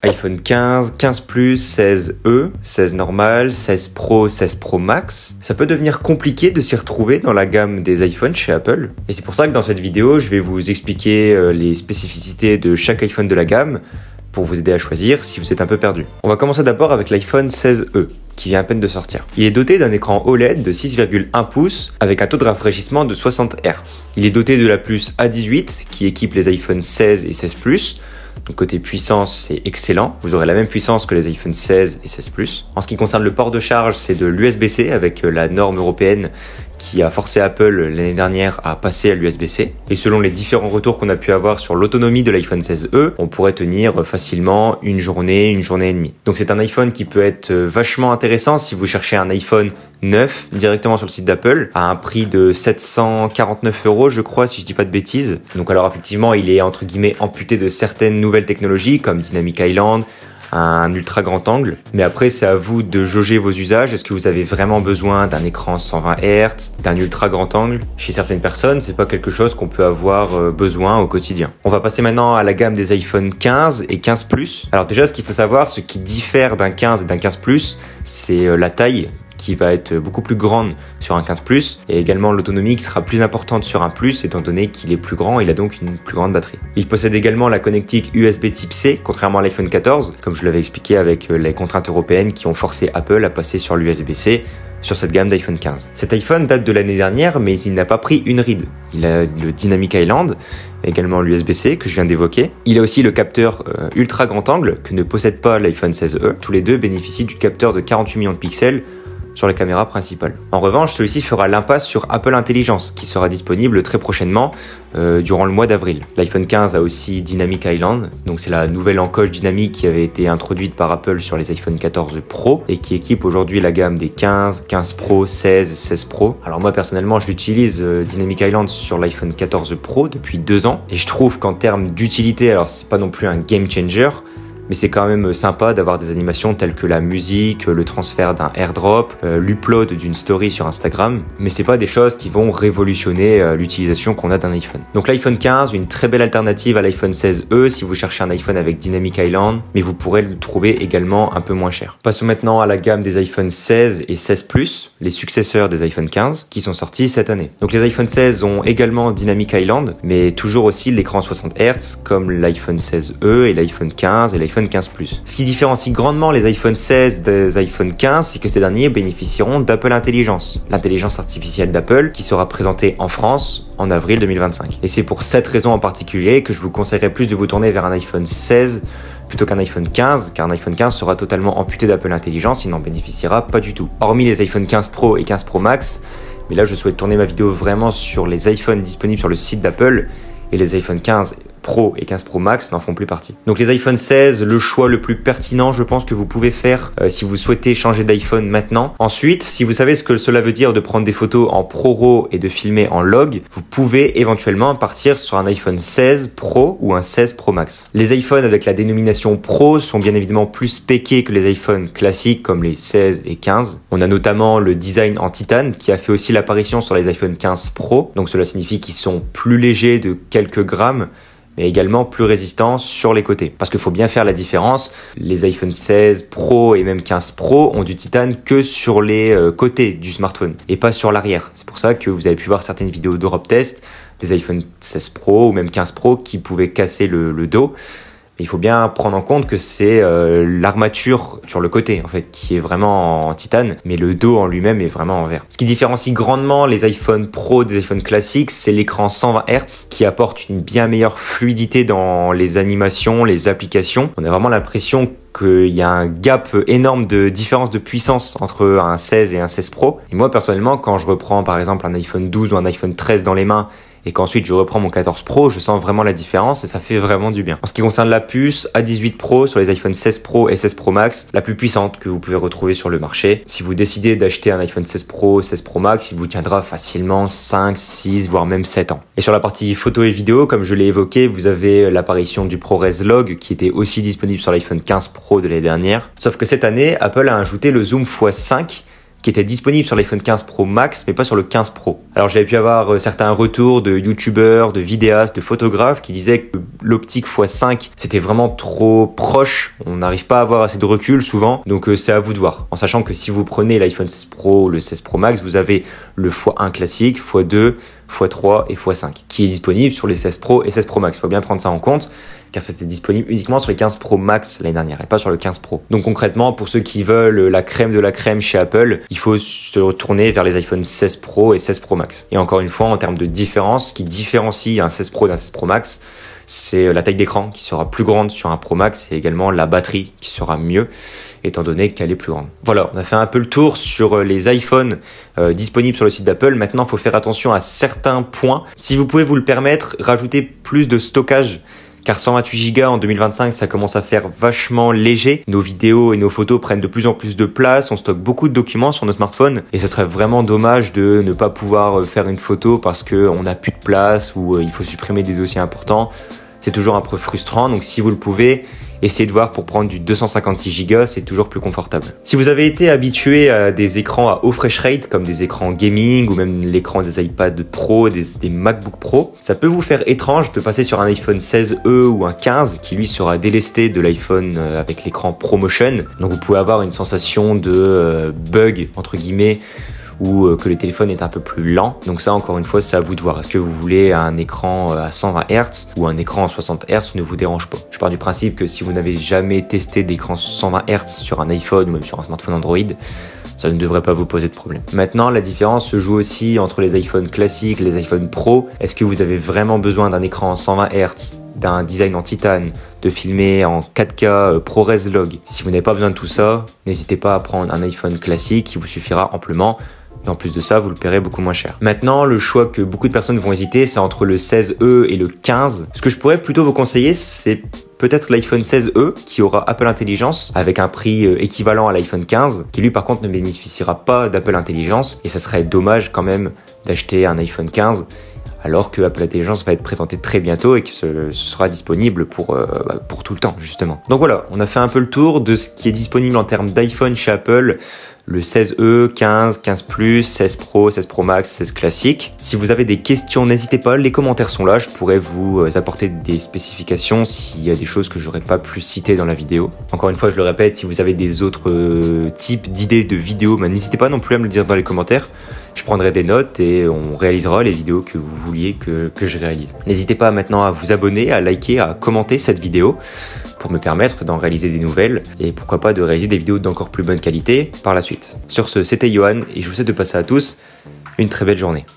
iPhone 15, 15 Plus, 16e, 16 normal, 16 Pro, 16 Pro Max. Ça peut devenir compliqué de s'y retrouver dans la gamme des iPhones chez Apple. Et c'est pour ça que dans cette vidéo, je vais vous expliquer les spécificités de chaque iPhone de la gamme pour vous aider à choisir si vous êtes un peu perdu. On va commencer d'abord avec l'iPhone 16e, qui vient à peine de sortir. Il est doté d'un écran OLED de 6,1 pouces avec un taux de rafraîchissement de 60 Hz. Il est doté de la puce A18 qui équipe les iPhone 16 et 16 Plus. Donc côté puissance, c'est excellent. Vous aurez la même puissance que les iPhone 16 et 16 Plus. En ce qui concerne le port de charge, c'est de l'USB-C avec la norme européenne qui a forcé Apple l'année dernière à passer à l'USB-C. Et selon les différents retours qu'on a pu avoir sur l'autonomie de l'iPhone 16e, on pourrait tenir facilement une journée et demie. Donc c'est un iPhone qui peut être vachement intéressant si vous cherchez un iPhone neuf directement sur le site d'Apple à un prix de 749 €, je crois, si je dis pas de bêtises. Donc alors effectivement, il est entre guillemets amputé de certaines nouvelles technologies comme Dynamic Island, un ultra grand angle, mais après c'est à vous de jauger vos usages. Est-ce que vous avez vraiment besoin d'un écran 120 Hz, d'un ultra grand angle? Chez certaines personnes, c'est pas quelque chose qu'on peut avoir besoin au quotidien. On va passer maintenant à la gamme des iPhone 15 et 15 Plus. Alors déjà, ce qu'il faut savoir, ce qui diffère d'un 15 et d'un 15 Plus, c'est la taille qui va être beaucoup plus grande sur un 15 Plus et également l'autonomie qui sera plus importante sur un Plus étant donné qu'il est plus grand et il a donc une plus grande batterie. Il possède également la connectique USB Type C contrairement à l'iPhone 14 comme je l'avais expliqué avec les contraintes européennes qui ont forcé Apple à passer sur l'USB-C sur cette gamme d'iPhone 15. Cet iPhone date de l'année dernière mais il n'a pas pris une ride. Il a le Dynamic Island, également l'USB-C que je viens d'évoquer. Il a aussi le capteur ultra grand angle que ne possède pas l'iPhone 16e. Tous les deux bénéficient du capteur de 48 millions de pixels sur la caméra principale. En revanche, celui-ci fera l'impasse sur Apple Intelligence, qui sera disponible très prochainement durant le mois d'avril. L'iPhone 15 a aussi Dynamic Island, donc c'est la nouvelle encoche dynamique qui avait été introduite par Apple sur les iPhone 14 Pro et qui équipe aujourd'hui la gamme des 15, 15 Pro, 16, 16 Pro. Alors moi personnellement, je l'utilise Dynamic Island sur l'iPhone 14 Pro depuis 2 ans et je trouve qu'en termes d'utilité, alors c'est pas non plus un game changer, mais c'est quand même sympa d'avoir des animations telles que la musique, le transfert d'un airdrop, l'upload d'une story sur Instagram, mais c'est pas des choses qui vont révolutionner l'utilisation qu'on a d'un iPhone. Donc l'iPhone 15, une très belle alternative à l'iPhone 16e si vous cherchez un iPhone avec Dynamic Island, mais vous pourrez le trouver également un peu moins cher. Passons maintenant à la gamme des iPhone 16 et 16 Plus, les successeurs des iPhone 15, qui sont sortis cette année. Donc les iPhone 16 ont également Dynamic Island, mais toujours aussi l'écran 60 Hz comme l'iPhone 16e et l'iPhone 15 et l'iPhone 15 Plus. Ce qui différencie grandement les iPhone 16 des iPhone 15, c'est que ces derniers bénéficieront d'Apple Intelligence, l'intelligence artificielle d'Apple qui sera présentée en France en avril 2025. Et c'est pour cette raison en particulier que je vous conseillerais plus de vous tourner vers un iPhone 16 plutôt qu'un iPhone 15, car un iPhone 15 sera totalement amputé d'Apple Intelligence, il n'en bénéficiera pas du tout. Hormis les iPhone 15 Pro et 15 Pro Max, mais là je souhaite tourner ma vidéo vraiment sur les iPhones disponibles sur le site d'Apple et les iPhone 15 Pro et 15 Pro Max n'en font plus partie. Donc les iPhone 16, le choix le plus pertinent, je pense que vous pouvez faire si vous souhaitez changer d'iPhone maintenant. Ensuite, si vous savez ce que cela veut dire de prendre des photos en ProRAW et de filmer en log, vous pouvez éventuellement partir sur un iPhone 16 Pro ou un 16 Pro Max. Les iPhones avec la dénomination Pro sont bien évidemment plus spéqués que les iPhones classiques comme les 16 et 15. On a notamment le design en titane qui a fait aussi l'apparition sur les iPhone 15 Pro. Donc cela signifie qu'ils sont plus légers de quelques grammes, mais également plus résistants sur les côtés. Parce qu'il faut bien faire la différence, les iPhone 16 Pro et même 15 Pro ont du titane que sur les côtés du smartphone et pas sur l'arrière. C'est pour ça que vous avez pu voir certaines vidéos drop test des iPhone 16 Pro ou même 15 Pro qui pouvaient casser le dos. Mais il faut bien prendre en compte que c'est l'armature sur le côté en fait qui est vraiment en titane, mais le dos en lui-même est vraiment en verre. Ce qui différencie grandement les iPhone Pro des iPhone classiques, c'est l'écran 120 Hz qui apporte une bien meilleure fluidité dans les animations, les applications. On a vraiment l'impression qu'il y a un gap énorme de différence de puissance entre un 16 et un 16 Pro. Et moi personnellement, quand je reprends par exemple un iPhone 12 ou un iPhone 13 dans les mains et qu'ensuite je reprends mon 14 Pro, je sens vraiment la différence et ça fait vraiment du bien. En ce qui concerne la puce A18 Pro sur les iPhone 16 Pro et 16 Pro Max, la plus puissante que vous pouvez retrouver sur le marché. Si vous décidez d'acheter un iPhone 16 Pro, 16 Pro Max, il vous tiendra facilement 5, 6, voire même 7 ans. Et sur la partie photo et vidéo, comme je l'ai évoqué, vous avez l'apparition du ProRes Log qui était aussi disponible sur l'iPhone 15 Pro de l'année dernière. Sauf que cette année, Apple a ajouté le zoom x5 qui était disponible sur l'iPhone 15 Pro Max, mais pas sur le 15 Pro. Alors j'avais pu avoir certains retours de youtubeurs, de vidéastes, de photographes qui disaient que l'optique x5 c'était vraiment trop proche, on n'arrive pas à avoir assez de recul souvent, donc c'est à vous de voir. En sachant que si vous prenez l'iPhone 16 Pro ou le 16 Pro Max, vous avez le x1 classique, x2, x3 et x5 qui est disponible sur les 16 Pro et 16 Pro Max. Il faut bien prendre ça en compte car c'était disponible uniquement sur les 15 Pro Max l'année dernière et pas sur le 15 Pro. Donc concrètement, pour ceux qui veulent la crème de la crème chez Apple, il faut se retourner vers les iPhone 16 Pro et 16 Pro Max. Et encore une fois, en termes de différence, ce qui différencie un 16 Pro d'un 16 Pro Max, c'est la taille d'écran qui sera plus grande sur un Pro Max et également la batterie qui sera mieux étant donné qu'elle est plus grande. Voilà, on a fait un peu le tour sur les iPhones disponibles sur le site d'Apple. Maintenant, il faut faire attention à certains points. Si vous pouvez vous le permettre, rajoutez plus de stockage. Car 128 Go en 2025, ça commence à faire vachement léger. Nos vidéos et nos photos prennent de plus en plus de place. On stocke beaucoup de documents sur nos smartphones. Et ça serait vraiment dommage de ne pas pouvoir faire une photo parce qu'on n'a plus de place ou il faut supprimer des dossiers importants. C'est toujours un peu frustrant. Donc si vous le pouvez, essayez de voir pour prendre du 256 Go, c'est toujours plus confortable. Si vous avez été habitué à des écrans à haut refresh rate, comme des écrans gaming ou même l'écran des iPad Pro, des MacBook Pro, ça peut vous faire étrange de passer sur un iPhone 16e ou un 15 qui lui sera délesté de l'iPhone avec l'écran ProMotion. Donc vous pouvez avoir une sensation de bug, entre guillemets, ou que le téléphone est un peu plus lent. Donc ça, encore une fois, c'est à vous de voir. Est-ce que vous voulez un écran à 120 Hz ou un écran à 60 Hz ne vous dérange pas? Je pars du principe que si vous n'avez jamais testé d'écran 120 Hz sur un iPhone ou même sur un smartphone Android, ça ne devrait pas vous poser de problème. Maintenant, la différence se joue aussi entre les iPhones classiques et les iPhones Pro. Est-ce que vous avez vraiment besoin d'un écran en 120 Hz, d'un design en titane, de filmer en 4K ProRes Log? Si vous n'avez pas besoin de tout ça, n'hésitez pas à prendre un iPhone classique qui vous suffira amplement. Et en plus de ça, vous le paierez beaucoup moins cher. Maintenant, le choix que beaucoup de personnes vont hésiter, c'est entre le 16e et le 15. Ce que je pourrais plutôt vous conseiller, c'est peut-être l'iPhone 16e qui aura Apple Intelligence avec un prix équivalent à l'iPhone 15, qui lui par contre ne bénéficiera pas d'Apple Intelligence. Et ça serait dommage quand même d'acheter un iPhone 15 alors que Apple Intelligence va être présenté très bientôt et que ce sera disponible pour tout le temps, justement. Donc voilà, on a fait un peu le tour de ce qui est disponible en termes d'iPhone chez Apple, le 16e, 15, 15 Plus, 16 Pro, 16 Pro Max, 16 classique. Si vous avez des questions, n'hésitez pas, les commentaires sont là, je pourrais vous apporter des spécifications s'il y a des choses que j'aurais pas pu citer dans la vidéo. Encore une fois, je le répète, si vous avez des autres types d'idées de vidéos, n'hésitez pas non plus à me le dire dans les commentaires. Je prendrai des notes et on réalisera les vidéos que vous vouliez que je réalise. N'hésitez pas maintenant à vous abonner, à liker, à commenter cette vidéo pour me permettre d'en réaliser des nouvelles et pourquoi pas de réaliser des vidéos d'encore plus bonne qualité par la suite. Sur ce, c'était Johan et je vous souhaite de passer à tous une très belle journée.